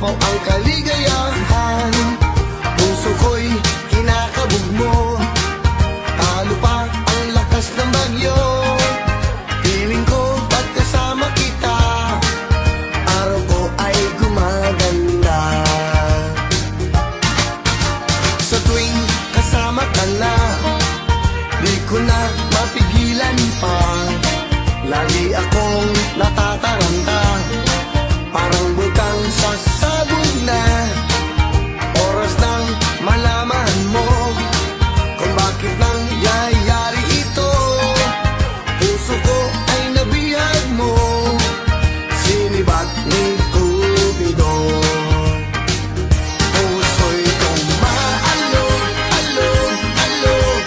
umapaw ang kaligayahan. Puso ko'y kinakabog mo, talo pa ang lakas ng bagyo. Piling ko pagkasama kita, araw ko ay gumaganda. Sa tuwing kasama ka na, di ko na mapigilan pa. Lagi akong natataranta, parang bulkang sasabog na. Oras nang malaman mo kung bakit nangyayari ito. Puso ko ay nabihag mo, sinibat ni Cupido. Puso'y umaalog, alog, alog,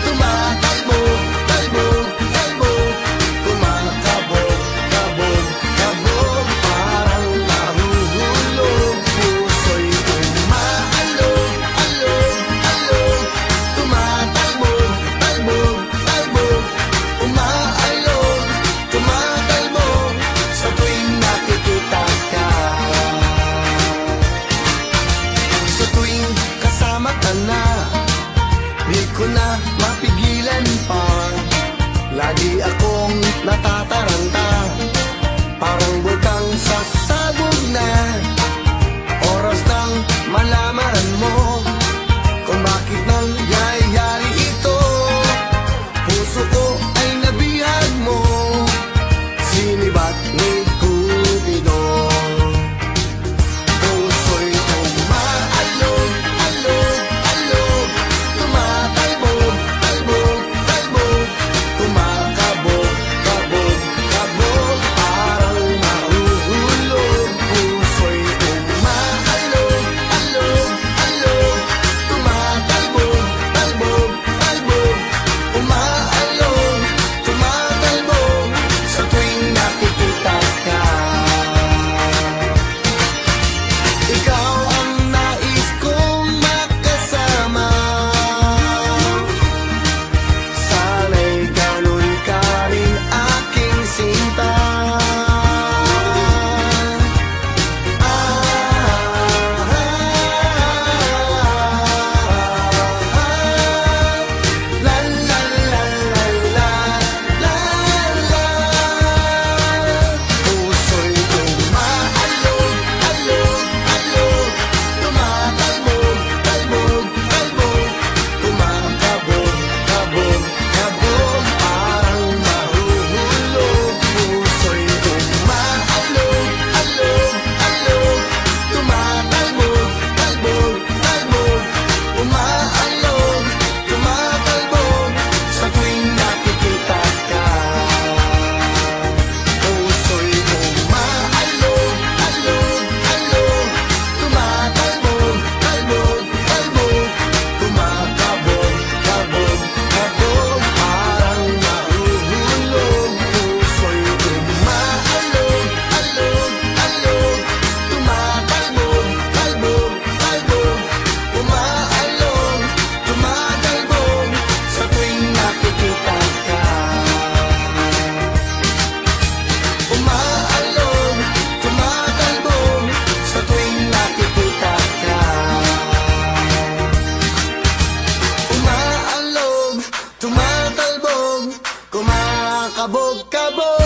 tumatalbog, talbog, talbog, kumakabog, kabog, kabog, parang nahuhulog. Puso'y umaalog, alog, alog, tumatalbog, talbog, talbog, umaalog, tumatalbog sa tuwing nakikita ka. Sa tuwing kasama ka na, di ko na mapigilan pa. Lagi akong natataranta, parang bulkang sasabog na. Oras nang malaman mo kung bakit nangyayari ito. Puso ko ay nabihag mo, sinibat ni Cupido. Puso'y umaalog, alog, alog, tumatalbog, talbog, talbog, kumakabog, kabog, kabog, parang mahuhulog. Puso'y umaalog, alog, alog, tumatalbog, talbog, talbog, umaalog, tumatalbog sa tuwing nakikita ka. Ikaw ang nais kong makasama, sana'y ganun ka rin aking sinta. La la la la la la la. Puso'y umaalog, alog, alog, tumatalbog, talbog, talbog, kumakabog, kabog, kabog, parang mahuhulog. Puso'y umaalog, alog, alog, tumatalbog, talbog, talbog, umaalog, tumatalbog sa tuwing nakikita ka. Puso'y umaalog, alog, alog, tumatalbog, talbog, talbog, kumakabog, kabog, kabog, parang mahuhulog. Puso'y umaalog, alog, alog, tumatalbog, talbog, talbog, umaalog, tumatalbog sa tuwing nakikita ka. Umaalog, tumatalbog sa tuwing nakikita ka. Umaalog, tumatalbog, kumakabog, kabog.